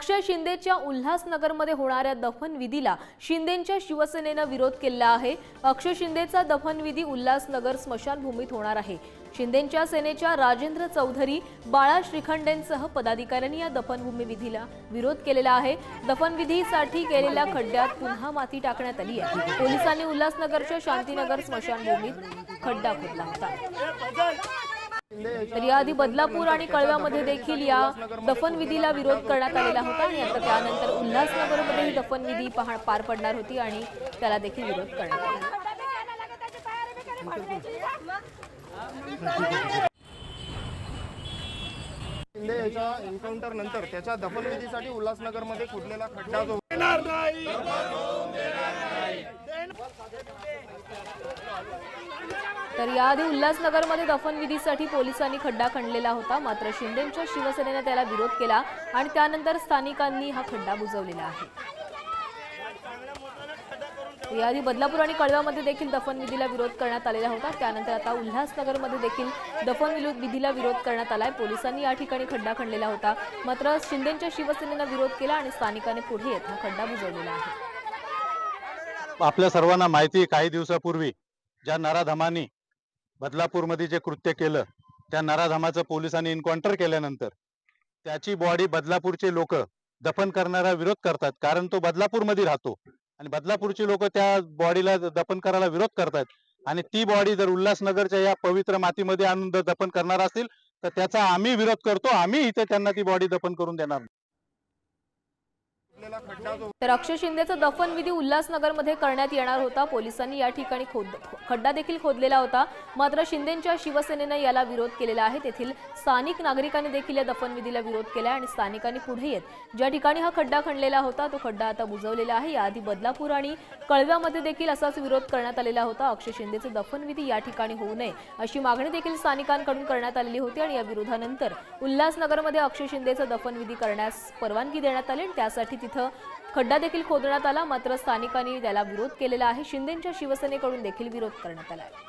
अक्षय शिंदेच्या उल्हासनगरमध्ये होणाऱ्या दफनविधीला शिंदेच्या शिवसेनेने विरोध केला आहे। अक्षय शिंदेचा दफनविधी उल्हासनगर स्मशानभूमीत होणार आहे। शिंदेच्या सेनेच्या राजेंद्र चौधरी, बाळा श्रीखंडेंसह पदाधिकाऱ्यांनी या दफनभूमी विधीला विरोध केलेला आहे। दफनविधीसाठी केलेल्या खड्ड्यात पुन्हा माती टाकण्यात आली आहे। पोलिसांनी उल्हासनगरच्या शांतीनगर स्मशानभूमीत खड्डा खोदला होता। तर याआधी बदलापूर आणि कळव्यामध्ये देखील या दफनविधीला विरोध करण्यात आलेला होता आणि आता त्यानंतर उल्हासनगरमध्ये ही दफनविधी पार पडणार होती आणि त्याला देखील विरोध करण्यात आला। शिंदे याच्या एन्काउंटर नंतर त्याच्या दफनविधीसाठी उल्हासनगरमध्ये खोदलेला खड्डा जो तर याआधी उल्हासनगरमध्ये दफनविधीसाठी पोलिसांनी खड्डा खणलेला होता, मात्र शिंदेच्या शिवसेनेने त्याला विरोध केला आणि त्यानंतर स्थानिकांनी हा खड्डा बुजवलेला आहे। याआधी बदलापूर आणि कळव्यामध्ये देखील दफनविधीला विरोध करण्यात आलेला होता, त्यानंतर आता उल्हासनगरमध्ये देखील दफनविधीला विरोध करण्यात आलाय। पोलिसांनी या ठिकाणी खड्डा खणलेला होता, मात्र शिंदेच्या शिवसेनेने विरोध केला आणि स्थानिकांनी पुढे येत हा खड्डा बुजवलेला आहे। आपल्या सर्वांना माहिती, काही दिवसापूर्वी ज्या नराधमांनी बदलापूरमध्ये जे कृत्य केलं, त्या नराधमाचं पोलिसांनी एन्काउंटर केल्यानंतर त्याची बॉडी बदलापूरचे लोक दफन करण्याला विरोध करतात, कारण तो बदलापूरमध्ये राहतो आणि बदलापूरची लोक त्या बॉडीला दफन करायला विरोध करतात। आणि ती बॉडी जर उल्हासनगरच्या या पवित्र मातीमध्ये आणून दफन करणार असतील तर त्याचा आम्ही विरोध करतो। आम्ही इथे त्यांना ती बॉडी दफन करून देणार। तर अक्षय शिंदेचा दफनविधी उल्हासनगरमध्ये करण्यात येणार होता। पोलिसांनी या ठिकाणी खड्डा देखील खोदलेला होता, मात्र शिंदेच्या शिवसेनेने याला विरोध केलेला आहे। तेथील स्थानिक नागरिकांनी देखील या दफनविधीला विरोध केला आणि स्थानिकांनी पुढे येत ज्या ठिकाणी हा खड्डा खणलेला होता तो खड्डा आता बुजवलेला आहे। याआधी बदलापूर आणि कळव्यामध्ये देखील असाच विरोध करण्यात आलेला होता। अक्षय शिंदेचे दफनविधी या ठिकाणी होऊ नये अशी मागणी देखील स्थानिकांकडून करण्यात आलेली होती आणि या विरोधानंतर उल्हासनगरमध्ये अक्षय शिंदेचा दफनविधी करण्यास परवानगी देण्यात आली आणि त्यासाठी तिथं खड्डा देखील खोदण्यात आला, मात्र स्थानिकांनी त्याला विरोध केलेला आहे। शिंदेच्या शिवसेनेकडून देखील विरोध करण्यात आला आहे।